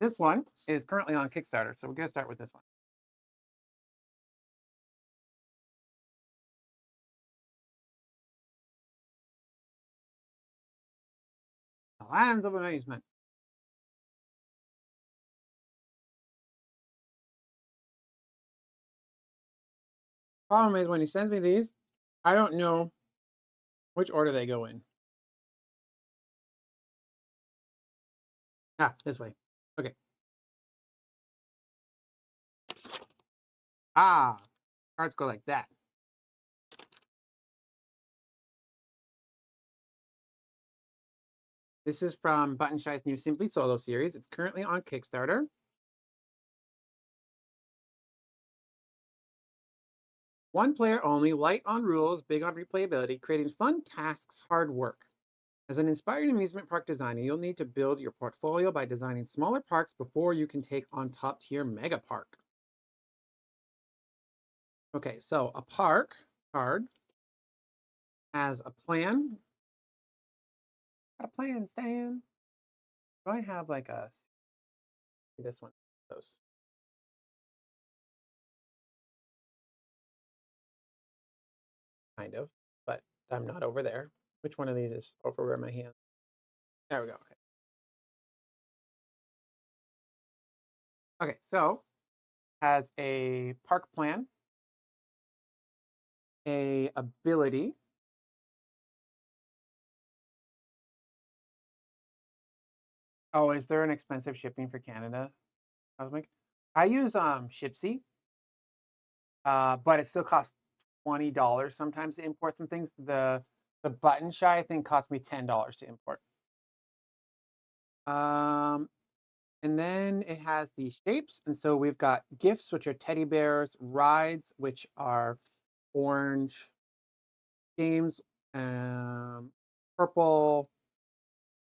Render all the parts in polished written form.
This one is currently on Kickstarter, so we're going to start with this one. The Lands of Amazement. Problem is, when he sends me these, I don't know which order they go in. Ah, this way. Okay. Ah, cards go like that. This is from Button Shy's new Simply Solo series. It's currently on Kickstarter. One player only, light on rules, big on replayability, creating fun tasks, hard work. As an inspiring amusement park designer, you'll need to build your portfolio by designing smaller parks before you can take on top tier mega park. Okay, so a park card has a plan. Got a plan, Stan. Do I have like this one? Those kind of, but I'm not over there. Which one of these is over where my hand? There we go. Okay. Okay, so has a park plan, a ability. Oh, is there an expensive shipping for Canada? Cosmic? I use Shipsy, but it still costs $20 sometimes to import some things. The button shy thing cost me $10 to import. Um, and then it has these shapes, and so we've got gifts, which are teddy bears, rides, which are orange, games, purple,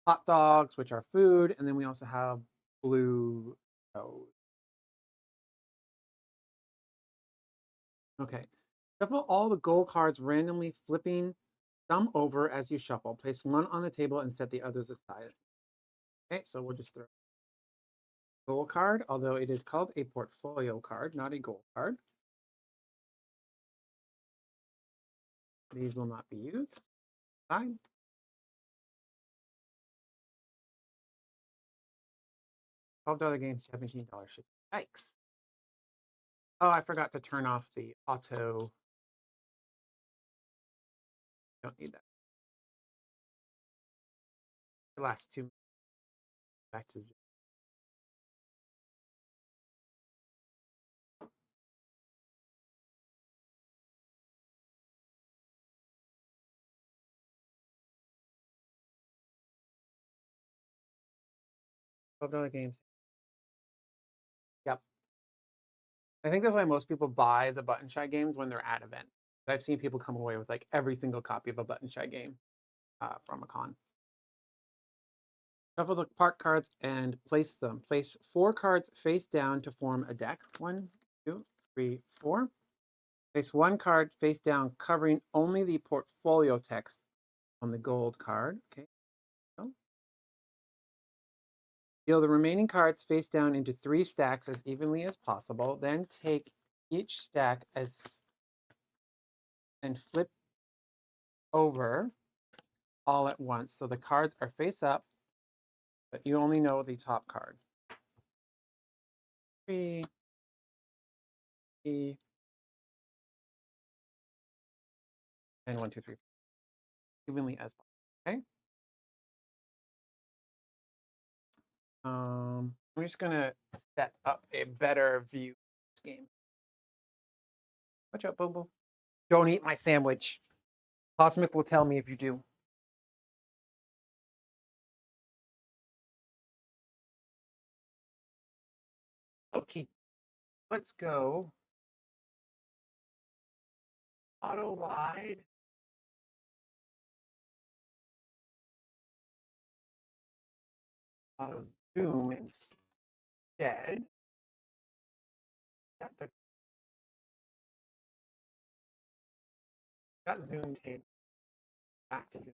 hot dogs, which are food, and then we also have blue. Oh, okay. Shuffle all the gold cards randomly, flipping some over as you shuffle. Place one on the table and set the others aside. Okay, so we'll just throw gold card, although it is called a portfolio card, not a gold card. These will not be used. Fine. $12 games, $17. Yikes. Oh, I forgot to turn off the auto. Don't need that. The last two. Back to zero. $12 games. Yep. I think that's why most people buy the Button Shy games when they're at events. I've seen people come away with like every single copy of a Button Shy game from a con. Shuffle the park cards and place them. Place 4 cards face down to form a deck. 1, 2, 3, 4. Place 1 card face down, covering only the portfolio text on the gold card. Okay. Deal the remaining cards face down into 3 stacks as evenly as possible. Then take each stack and flip over all at once. So the cards are face up, but you only know the top card. 3, E, and 1, 2, 3, 4. Evenly as possible. Okay. I'm just gonna set up a better view of this game. Watch out, Boom Boom. Don't eat my sandwich. Cosmic will tell me if you do. Okay, let's go. Auto wide. Auto zoom instead. Got zoom tape. Back to zoom.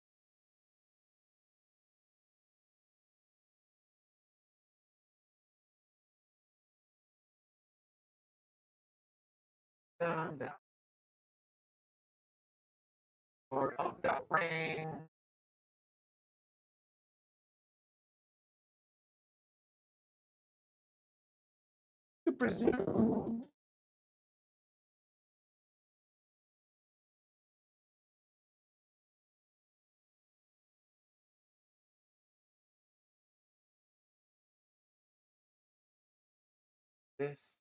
the Lord of the Ring. To presume. This.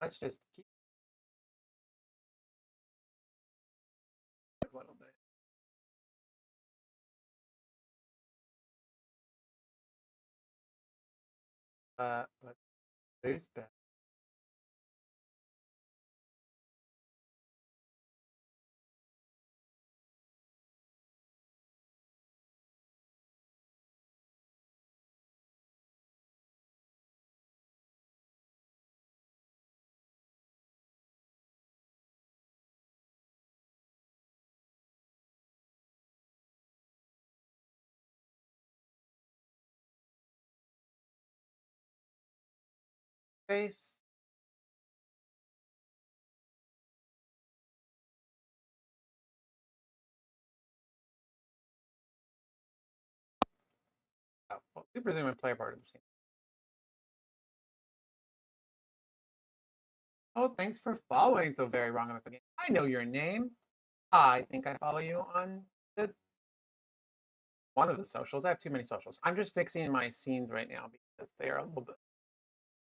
Let's just keep a little bit. But this best. Face. Oh, well, to presume and play a part of the scene. Oh, thanks for following so very wrong of a game. I know your name. I think I follow you on the one of the socials. I have too many socials. I'm just fixing my scenes right now because they are a little bit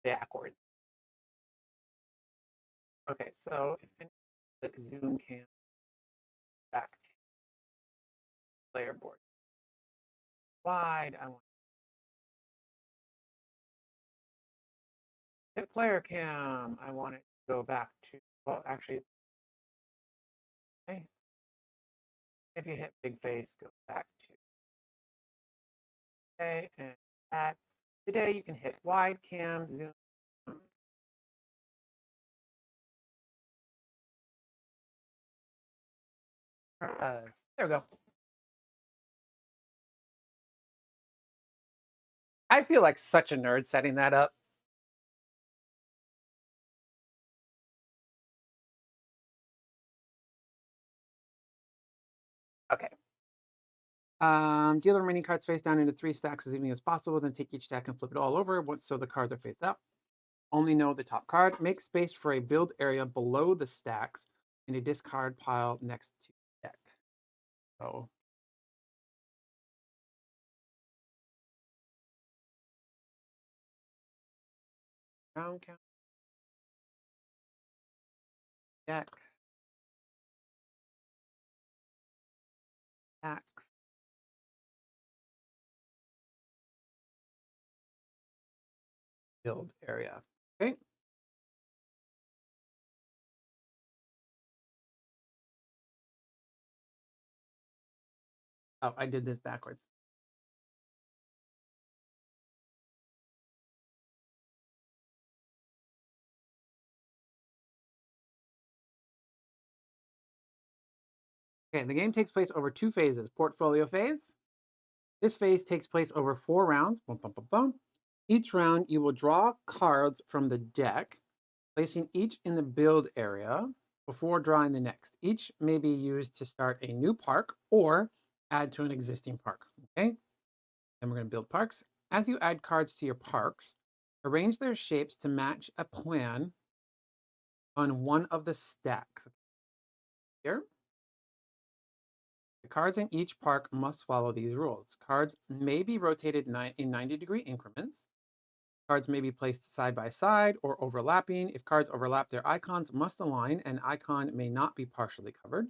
backwards. Okay, so if I click zoom cam back to player board wide, I want hit player cam. I want it to go back to, well, actually, hey, if you hit big face, go back to okay, and at today you can hit wide cam, zoom. There we go. I feel like such a nerd setting that up. Okay. Deal the remaining cards face down into 3 stacks as evenly as possible, then take each stack and flip it all over once so the cards are face up. Only know the top card. Make space for a build area below the stacks in a discard pile next to the deck. So round count deck stacks. Build area. Okay. Oh, I did this backwards. Okay, the game takes place over 2 phases. Portfolio phase. This phase takes place over 4 rounds. Bum, bum, bum, bum. Each round, you will draw cards from the deck, placing each in the build area before drawing the next. Each may be used to start a new park or add to an existing park. Okay, and we're going to build parks. As you add cards to your parks, arrange their shapes to match a plan on one of the stacks. Here, the cards in each park must follow these rules. Cards may be rotated in 90-degree increments. Cards may be placed side by side or overlapping. If cards overlap, their icons must align. An icon may not be partially covered.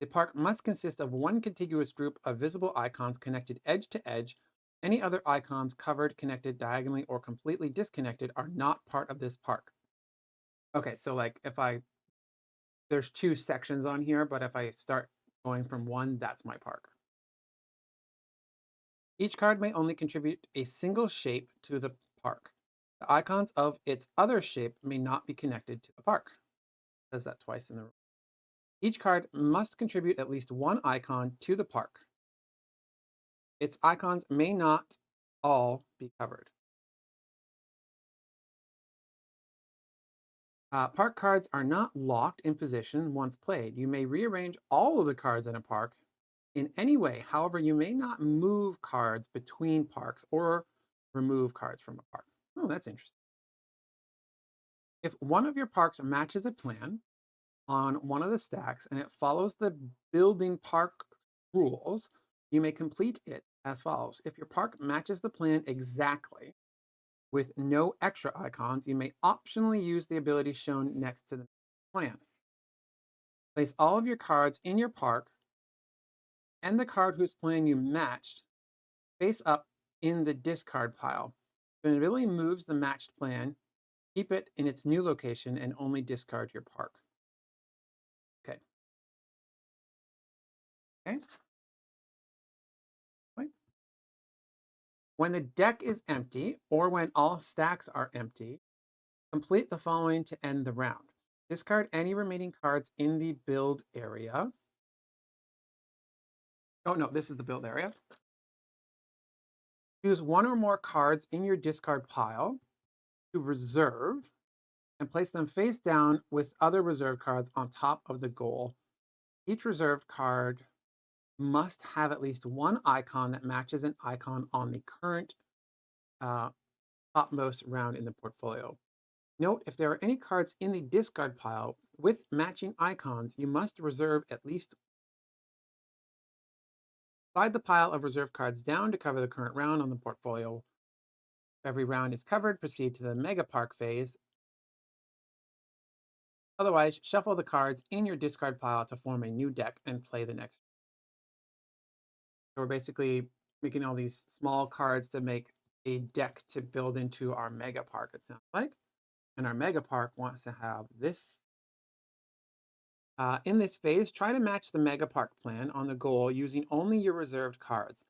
The park must consist of one contiguous group of visible icons connected edge to edge. Any other icons covered, connected diagonally, or completely disconnected are not part of this park. Okay, so like if there's 2 sections on here, but if I start going from one, that's my park. Each card may only contribute a single shape to the park. The icons of its other shape may not be connected to the park. It says that twice in the room. Each card must contribute at least one icon to the park. Its icons may not all be covered. Park cards are not locked in position once played. You may rearrange all of the cards in a park in any way. However, you may not move cards between parks or remove cards from a park. Oh, that's interesting. If one of your parks matches a plan on one of the stacks and it follows the building park rules, you may complete it as follows. If your park matches the plan exactly with no extra icons, you may optionally use the ability shown next to the plan. Place all of your cards in your park and the card whose plan you matched face up in the discard pile. When it really moves the matched plan, keep it in its new location and only discard your park. Okay. Okay. Right. When the deck is empty or when all stacks are empty, complete the following to end the round. Discard any remaining cards in the build area. Oh, no, this is the build area. Choose one or more cards in your discard pile to reserve and place them face down with other reserve cards on top of the goal. Each reserved card must have at least one icon that matches an icon on the current topmost round in the portfolio. Note, if there are any cards in the discard pile with matching icons, you must reserve at least. Slide the pile of reserve cards down to cover the current round on the portfolio. If every round is covered, proceed to the Mega Park phase. Otherwise, shuffle the cards in your discard pile to form a new deck and play the next. So we're basically making all these small cards to make a deck to build into our Mega Park, it sounds like. And our Mega Park wants to have this. In this phase, try to match the Mega Park plan on the goal using only your reserved cards.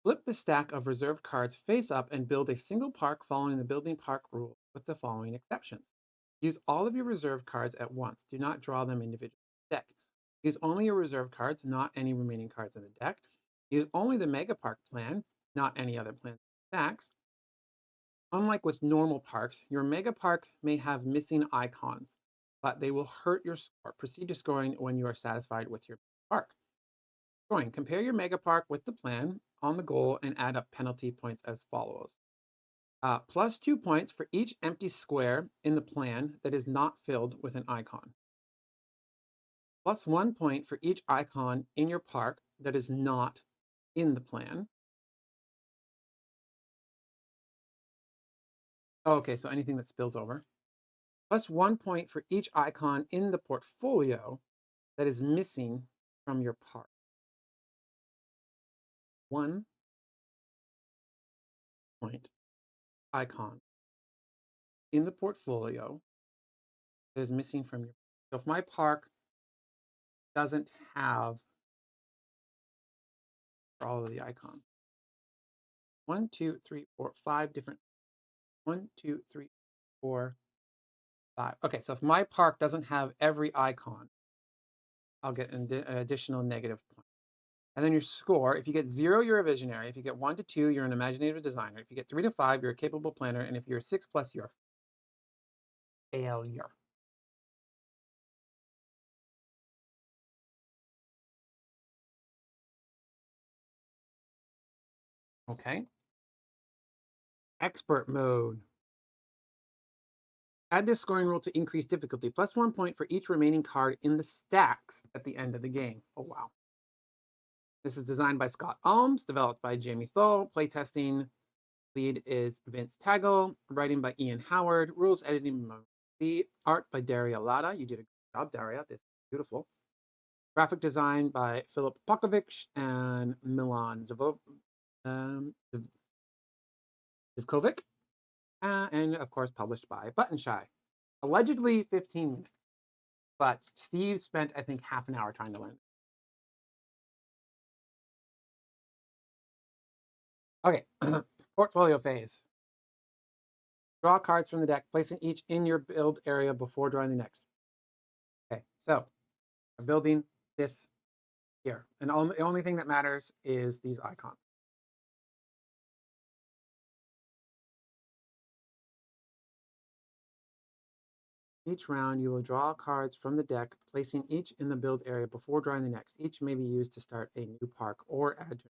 Flip the stack of reserved cards face up and build a single park following the building park rule with the following exceptions. Use all of your reserved cards at once. Do not draw them individually in the deck. Use only your reserved cards, not any remaining cards in the deck. Use only the Mega Park plan, not any other plan stacks. Unlike with normal parks, your Mega Park may have missing icons, but they will hurt your score. Proceed to scoring when you are satisfied with your park. Scoring. Compare your Mega Park with the plan on the goal and add up penalty points as follows. Plus 2 points for each empty square in the plan that is not filled with an icon. Plus 1 point for each icon in your park that is not in the plan. Oh, okay, so anything that spills over. Plus 1 point for each icon in the portfolio that is missing from your park. 1 point icon in the portfolio that is missing from your. So if my park doesn't have all of the icons, 1, 2, 3, 4, 5 different. 1, 2, 3, 4, 5. Okay, so if my park doesn't have every icon, I'll get an additional negative point. And then your score, if you get 0, you're a visionary. If you get 1 to 2, you're an imaginative designer. If you get 3 to 5, you're a capable planner. And if you're 6 plus, you're a failure. Okay. Expert mode. Add this scoring rule to increase difficulty. Plus 1 point for each remaining card in the stacks at the end of the game. Oh, wow. This is designed by Scott Alms, developed by Jamie Thole. Playtesting lead is Vince Tago. Writing by Ian Howard. Rules editing by the art by Daria Lada. You did a good job, Daria. This is beautiful. Graphic design by Filip Pokovic and Milan Zivkovic. And of course, published by Button Shy. Allegedly 15 minutes, but Steve spent, I think, half an hour trying to learn. Okay, portfolio phase. Draw cards from the deck, placing each in your build area before drawing the next. Okay, so I'm building this here. And the only thing that matters is these icons. Each round, you will draw cards from the deck, placing each in the build area before drawing the next. Each may be used to start a new park or add to it.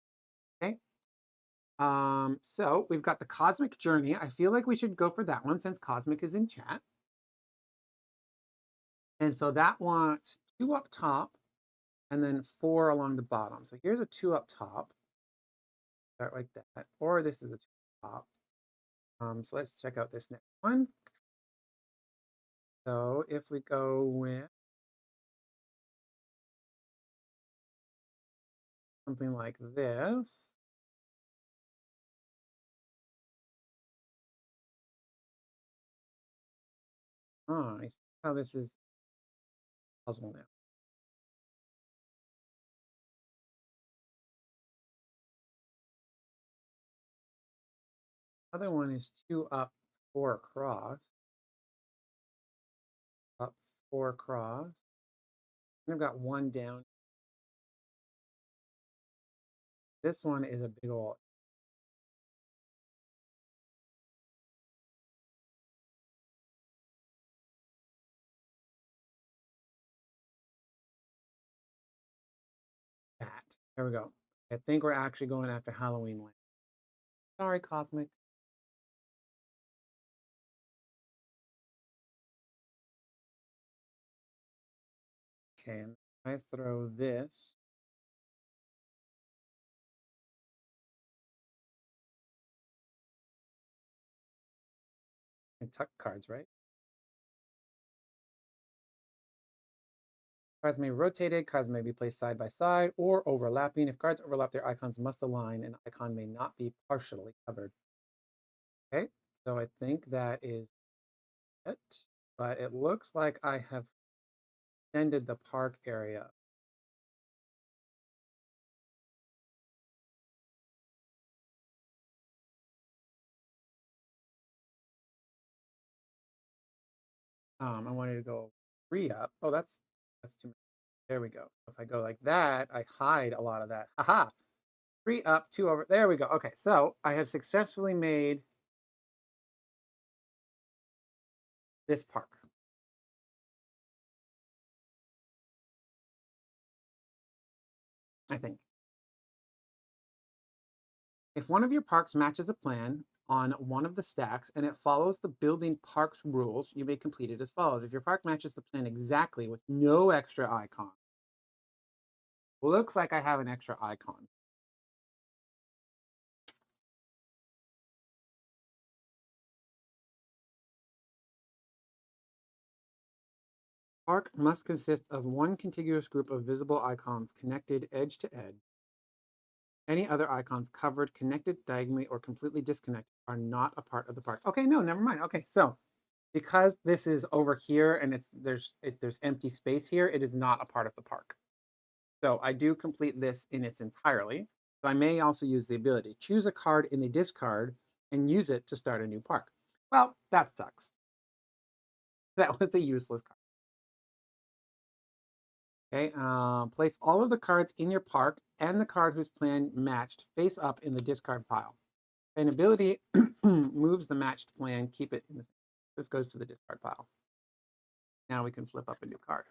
Okay. So we've got the Cosmic Journey. I feel like we should go for that one since Cosmic is in chat. And so that wants 2 up top and then 4 along the bottom. So here's a 2 up top. Start like that. Or this is a 2 up top. So let's check out this next one. So if we go with something like this. Oh, I see how this is puzzle now. Other one is 2 up, 4 across. Up, 4 across. And I've got 1 down. This one is a big old cat. There we go. I think we're actually going after Halloween land. Sorry, Cosmic. Okay, and I throw this. And tuck cards, right? Cards may be rotated, cards may be placed side by side or overlapping. If cards overlap, their icons must align. An icon may not be partially covered. Okay, so I think that is it. But it looks like I have extended the park area. I wanted to go 3 up. Oh, that's too much. There we go. If I go like that, I hide a lot of that. Haha. 3 up, 2 over. There we go. Okay, so I have successfully made this park. I think. If one of your parks matches a plan on one of the stacks and it follows the building park's rules, you may complete it as follows. If your park matches the plan exactly with no extra icon, looks like I have an extra icon. Park must consist of one contiguous group of visible icons connected edge to edge. Any other icons covered, connected diagonally, or completely disconnected are not a part of the park. Okay, no, never mind. Okay, so because this is over here and there's empty space here, it is not a part of the park. So I do complete this in its entirely. So I may also use the ability choose a card in the discard and use it to start a new park. Well, that sucks. That was a useless card. Okay, place all of the cards in your park and the card whose plan matched face up in the discard pile. An ability moves the matched plan, keep it in the. This goes to the discard pile. Now we can flip up a new card.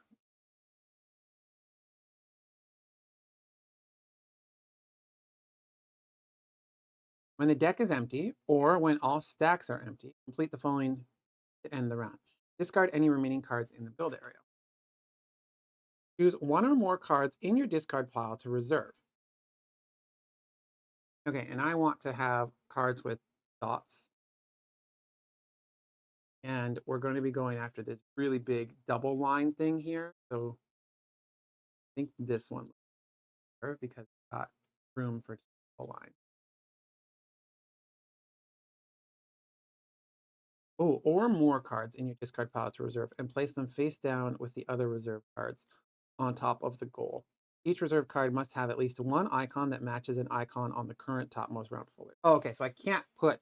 When the deck is empty, or when all stacks are empty, complete the following to end the round. Discard any remaining cards in the build area. Choose one or more cards in your discard pile to reserve. Okay, and I want to have cards with dots. And we're going to be going after this really big double line thing here. So I think this one because it's got room for double line. Oh, or more cards in your discard pile to reserve and place them face down with the other reserve cards on top of the goal. Each reserve card must have at least one icon that matches an icon on the current topmost round folder. Oh, okay, so I can't put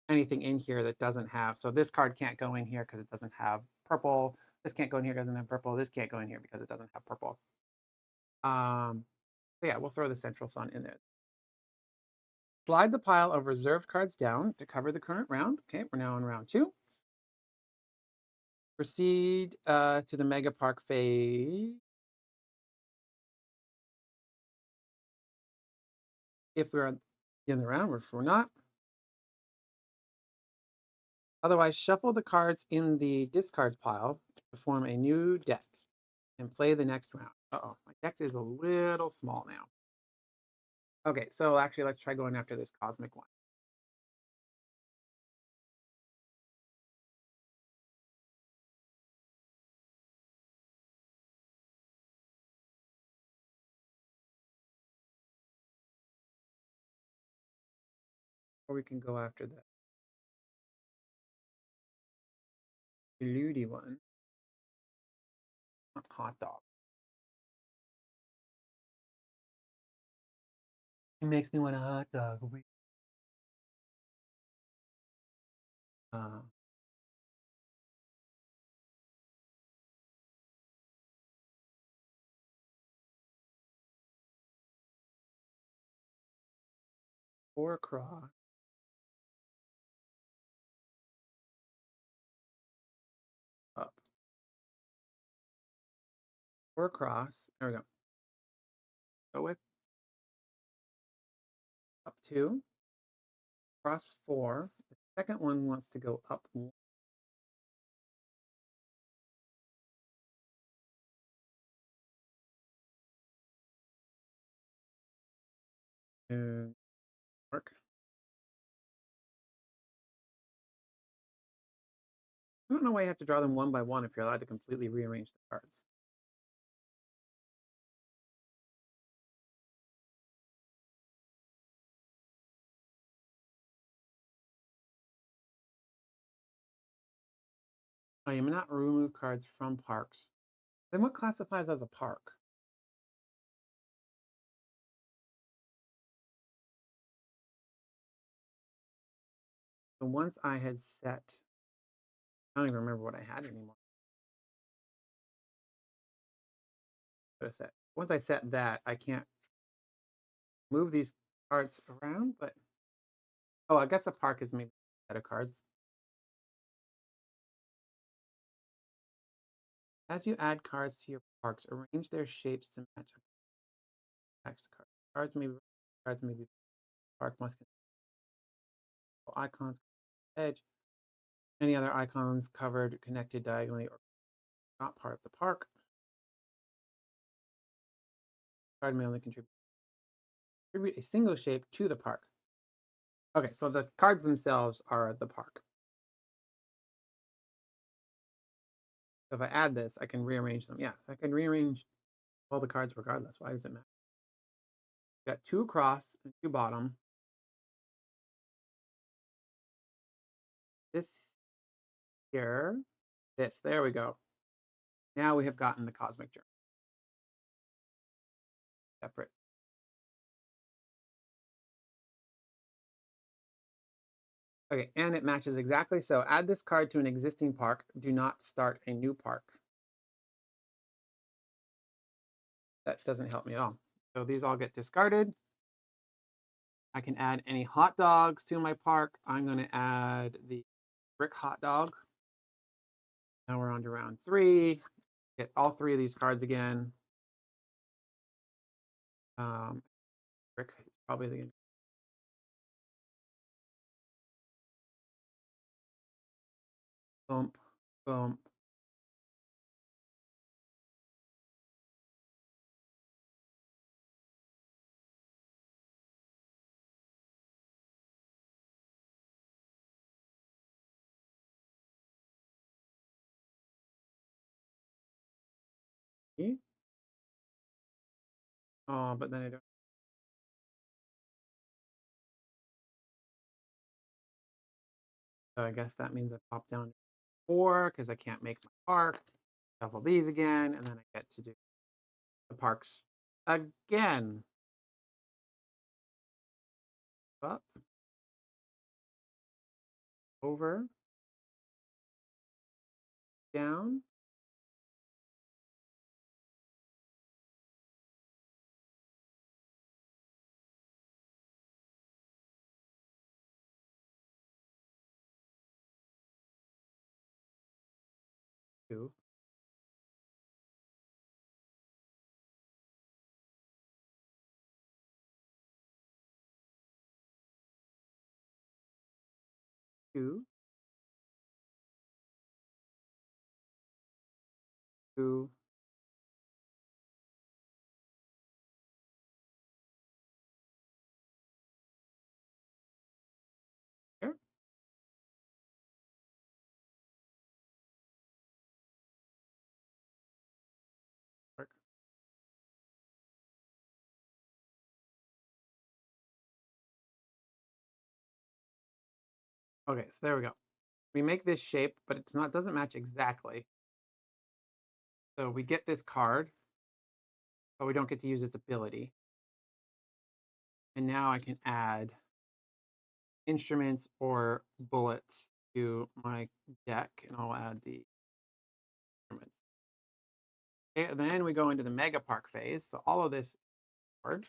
anything in here that doesn't have, so this card can't go in here because it doesn't have purple. This can't go in here because it doesn't have purple. This can't go in here because it doesn't have purple. So yeah, we'll throw the central fun in there. Slide the pile of reserved cards down to cover the current round. Okay, we're now in round 2. Proceed to the Mega Park phase. If we're in the round, which we're not. Otherwise, shuffle the cards in the discard pile to form a new deck and play the next round. Uh-oh, my deck is a little small now. Okay, so actually, let's try going after this cosmic one. Or we can go after the Ludi one. Hot dog. It makes me want a hot dog. Uh, 4 across. Up. 4 across. There we go. Go with up 2. Cross 4. The second one wants to go up 1. And work. I don't know why you have to draw them one by one if you're allowed to completely rearrange the cards. Oh, you may not remove cards from parks. Then what classifies as a park? So once I had set, I don't even remember what I had anymore. What I set. Once I set that, I can't move these cards around, but oh, I guess a park is maybe a set of cards. As you add cards to your parks, arrange their shapes to match up next card. Cards may be park must contain icons edge. Any other icons covered, connected diagonally, or not part of the park. Card may only contribute a single shape to the park. Okay, so the cards themselves are the park. So if I add this, I can rearrange them. Yeah, I can rearrange all the cards regardless. Why does it matter? Got 2 across and 2 bottom. This here, this, there we go. Now we have gotten the cosmic germ. Separate. Okay, and it matches exactly. So add this card to an existing park. Do not start a new park. That doesn't help me at all. So these all get discarded. I can add any hot dogs to my park. I'm going to add the brick hot dog. Now we're on to round 3. Get all 3 of these cards again. Brick is probably the bump, bump. Oh, but then I don't. So I guess that means I pop down 4 because I can't make my park. Shuffle these again, and then I get to do the parks again. Up, over, down. 2, 2, 2. Here. Work. Okay, so there we go. We make this shape, but it's not doesn't match exactly. So we get this card, but we don't get to use its ability. And now I can add instruments or bullets to my deck, and I'll add the instruments. Okay, and then we go into the mega park phase. So all of this card.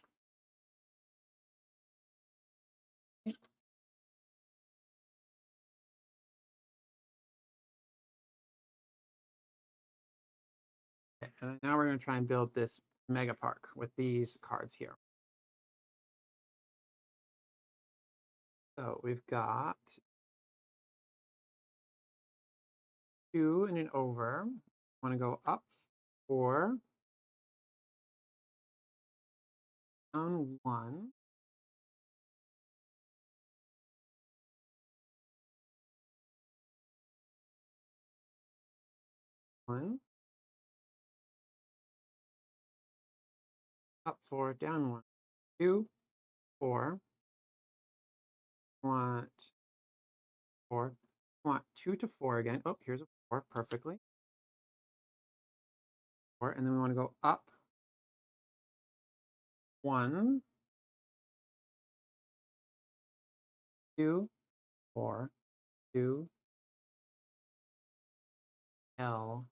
Okay, and now we're going to try and build this mega park with these cards here. So we've got 2 and an over. Want to go up 4, down 1, 1, up 4, down 1, 2, 4. Want 4. Want 2 to 4 again. Oh, here's a 4 perfectly. 4, and then we want to go up 1, 2, 4, 2, L.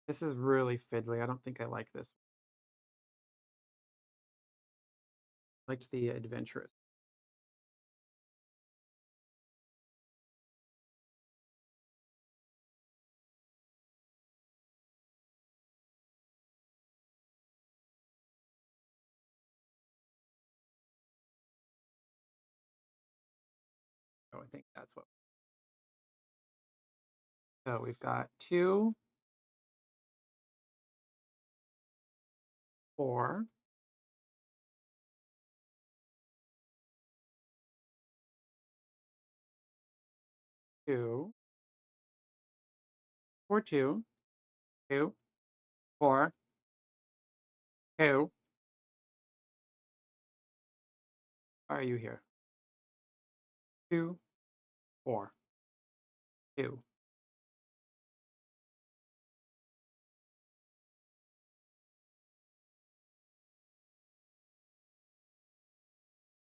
This is really fiddly. I don't think I like this. I liked the adventurous. So I think that's what. So we've got 2, 4, 2, 4, 2, 2, 4, 2. Why are you here? 2, 4, 2.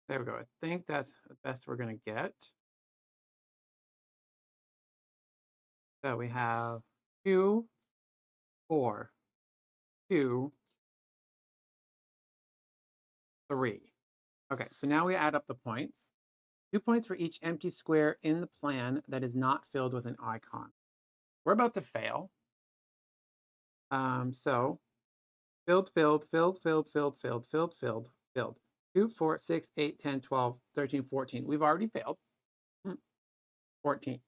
There we go. I think that's the best we're going to get. So we have 2, 4, 2, 3. Okay, so now we add up the points. 2 points for each empty square in the plan that is not filled with an icon. We're about to fail. So filled, filled, filled, filled, filled, filled, filled, filled, filled. 2, 4, 6, 8, 10, 12, 13, 14. We've already failed. 14.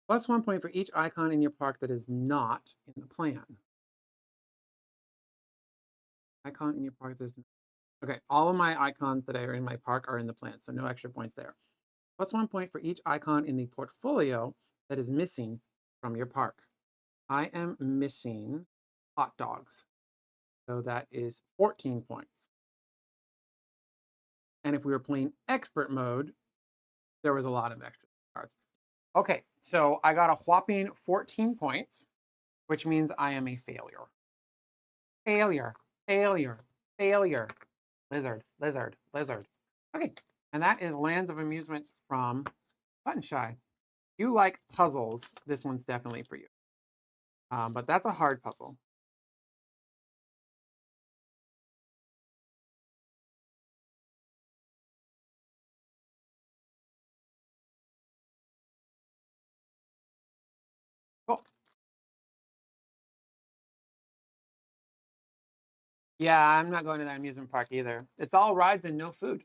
Plus 1 point for each icon in your park that is not in the plan. Icon in your park that is not. Okay, all of my icons that are in my park are in the plan, so no extra points there. Plus 1 point for each icon in the portfolio that is missing from your park. I am missing hot dogs. So that is 14 points. And if we were playing expert mode, there was a lot of extra cards. Okay, so I got a whopping 14 points, which means I am a failure. Failure, failure, failure. Lizard, lizard, lizard. Okay, and that is Lands of Amusement from Button Shy. You like puzzles, this one's definitely for you. But that's a hard puzzle. Yeah, I'm not going to that amusement park either. It's all rides and no food.